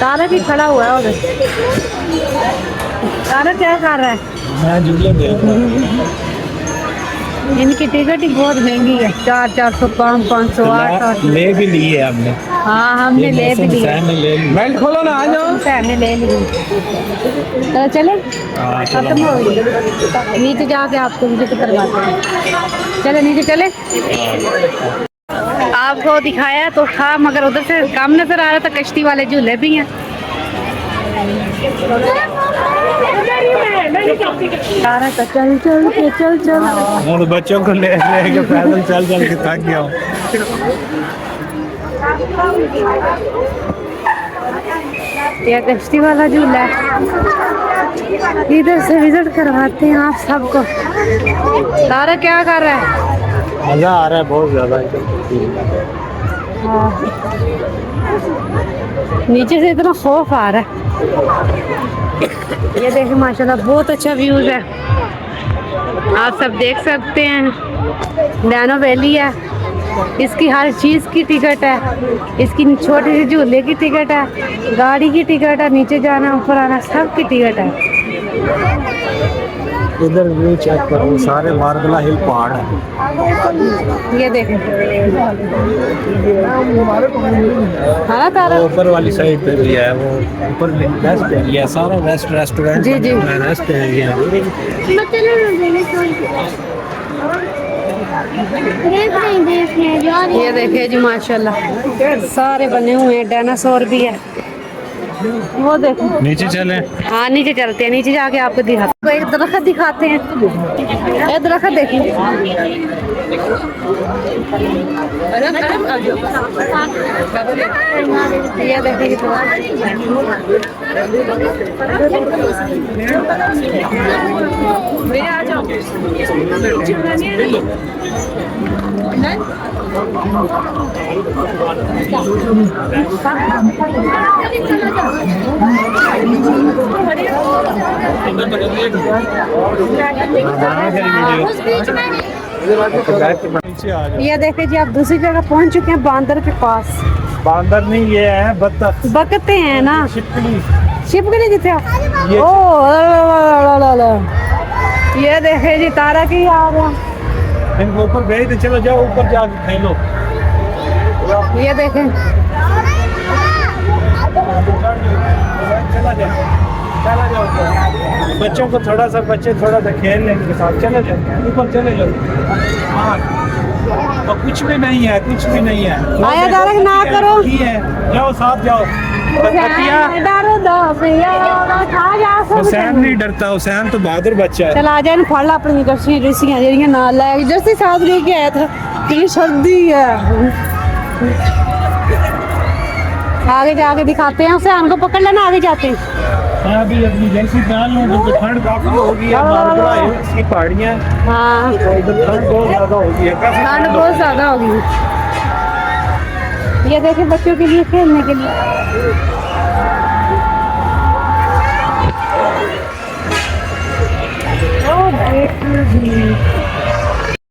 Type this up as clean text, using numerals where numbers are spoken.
तारा भी खड़ा हुआ है उधर। तारा क्या कर रहा है? मैं झूले देख रहा हूँ। इनकी टिकट ही बहुत महंगी है, 400, 500, 800। ले भी ली है हमने। हाँ हमने ले भी लिया। बेल्ट खोलो ना, आ जाओ। हमने ले ली। तो चले खत्म हो गई। नीचे जाके आपको मुझे करवाते हैं। चले नीचे चले। आपको दिखाया तो था मगर उधर से कम नजर आ रहा था। कश्ती वाले झूले भी हैं। सारा तो चल चल के चल चल। और बच्चों को ले के पैदल चल चल के थक गया हूँ। ये कश्ती वाला झूला है। इधर से विजिट करवाते हैं आप सबको। तारा क्या कर रहा है? मजा आ रहा है बहुत ज्यादा। नीचे से इतना खौफ आ रहा है। ये देखिए माशाल्लाह बहुत अच्छा व्यूज है। आप सब देख सकते हैं। नैनो वैली है। इसकी हर चीज़ की टिकट है। इसकी छोटी सी झूले की टिकट है, गाड़ी की टिकट है, नीचे जाना ऊपर आना सब की टिकट है। इधर व्यू चेक करो, सारे मार्बला हिल पहाड़ है। ये देखें। हाँ ना तारा? ऊपर वाली साइड पे भी है, वो ऊपर वेस्ट एरिया है, सारा वेस्ट रेस्टोरेंट। जी जी वेस्ट एरिया है। ये देखिए जी माशाल्लाह सारे बने हुए हैं। डायनासोर भी है। वो देखो नीचे चले। हाँ नीचे चलते हैं। नीचे जाके आपको दिखाते हैं। एक दरख्त दिखाते हैं। ये दरख्त देखिए। ये देखिए भैया आ जाओ। ये देखे जी आप दूसरी जगह पहुंच चुके हैं, बांदर के पास। बांदर नहीं, ये है बत्तख। बकते हैं ना, शिपकली जिथे। ये ओ ये देखे जी तारा की आ गया। इनको ऊपर भेज दे, चलो जाओ ऊपर जाके खेलो। ये देखें चला जाओ बच्चों को थोड़ा सा, बच्चे थोड़ा सा खेल लें इनके साथ। चले जाओ ऊपर, चले जाओ। हाँ तो कुछ भी नहीं है, कुछ भी नहीं है। आया दारक ना करो। जाओ साथ जाओ। हुसैन नहीं डरता, हुसैन तो बहादुर बच्चा है। चल आ जाए फड़ ला अपनी जर्सी जर्सियां जेरियां नाल लै जर्सी साथ लेके आया था। कितनी सर्दी है। आगे जाके दिखाते हैं। हुसैन को पकड़ लेना, आगे जाते हैं। मैं अभी अपनी जर्सी पहन लूं तो ठंड काफी होगी। मालवा है, इसकी पहाड़ियाँ। हाँ ठंड बहुत ज्यादा होगी, ठंड बहुत ज्यादा होगी। ये देखे बच्चों के लिए खेलने के लिए। ओ